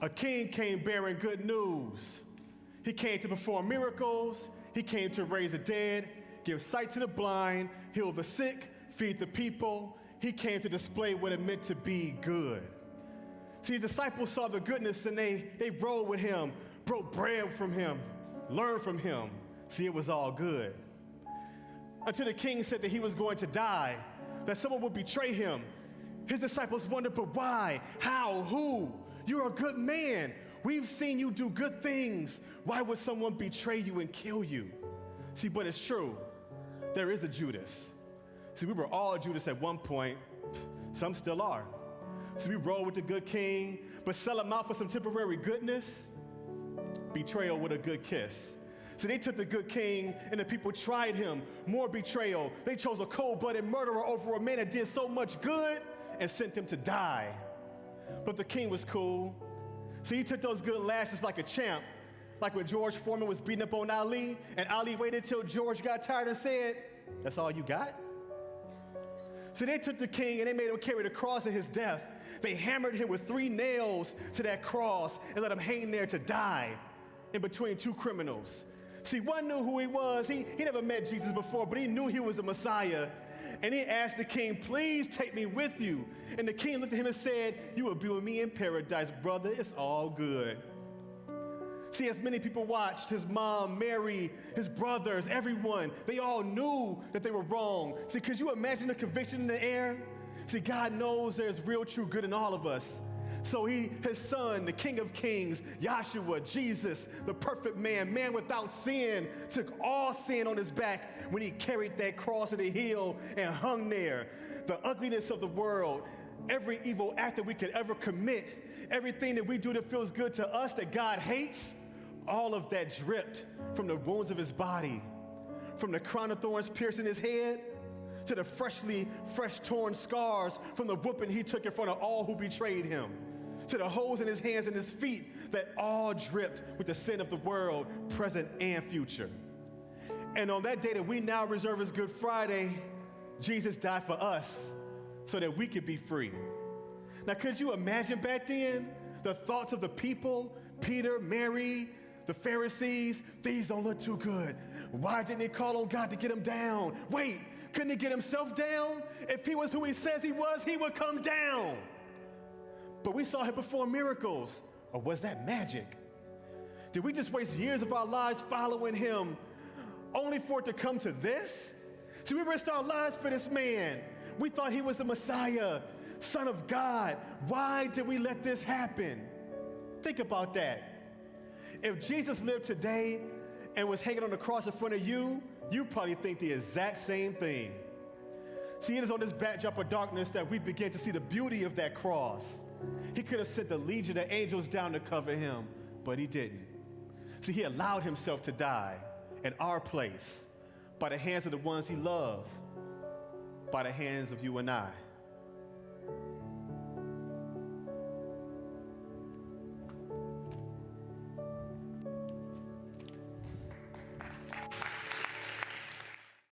A king came bearing good news. He came to perform miracles. He came to raise the dead, give sight to the blind, heal the sick, feed the people. He came to display what it meant to be good. See, the disciples saw the goodness and they rode with him, broke bread from him, learned from him. See, it was all good. Until the king said that he was going to die, that someone would betray him. His disciples wondered, but why? How? Who? You're a good man. We've seen you do good things. Why would someone betray you and kill you? See, but it's true. There is a Judas. See, we were all Judas at one point. Some still are. So we roll with the good king, but sell him out for some temporary goodness. Betrayal with a good kiss. So they took the good king and the people tried him. More betrayal. They chose a cold-blooded murderer over a man that did so much good and sent him to die. But the king was cool. So he took those good lashes like a champ. Like when George Foreman was beating up on Ali, and Ali waited till George got tired and said, "That's all you got?" So they took the king and they made him carry the cross of his death. They hammered him with 3 nails to that cross and let him hang there to die in between 2 criminals. See, one knew who he was. He never met Jesus before, but he knew he was the Messiah. And he asked the king, "Please take me with you." And the king looked at him and said, "You will be with me in paradise, brother. It's all good." See, as many people watched, his mom, Mary, his brothers, everyone, they all knew that they were wrong. See, could you imagine the conviction in the air? See, God knows there's real, true good in all of us. So his son, the King of Kings, Yahshua, Jesus, the perfect man without sin, took all sin on his back when he carried that cross to the hill and hung there. The ugliness of the world, every evil act that we could ever commit, everything that we do that feels good to us that God hates, all of that dripped from the wounds of his body, from the crown of thorns piercing his head, to the fresh torn scars from the whooping he took in front of all who betrayed him, to the holes in his hands and his feet that all dripped with the sin of the world, present and future. And on that day that we now reserve as Good Friday, Jesus died for us so that we could be free. Now, could you imagine back then the thoughts of the people, Peter, Mary, the Pharisees? These don't look too good. Why didn't he call on God to get him down? Wait, couldn't he get himself down? If he was who he says he was, he would come down. But we saw him perform miracles. Or was that magic? Did we just waste years of our lives following him only for it to come to this? See, we risked our lives for this man. We thought he was the Messiah, Son of God. Why did we let this happen? Think about that. If Jesus lived today and was hanging on the cross in front of you, you'd probably think the exact same thing. See, it is on this backdrop of darkness that we begin to see the beauty of that cross. He could have sent the legion of angels down to cover him, but he didn't. See, he allowed himself to die in our place by the hands of the ones he loved, by the hands of you and I.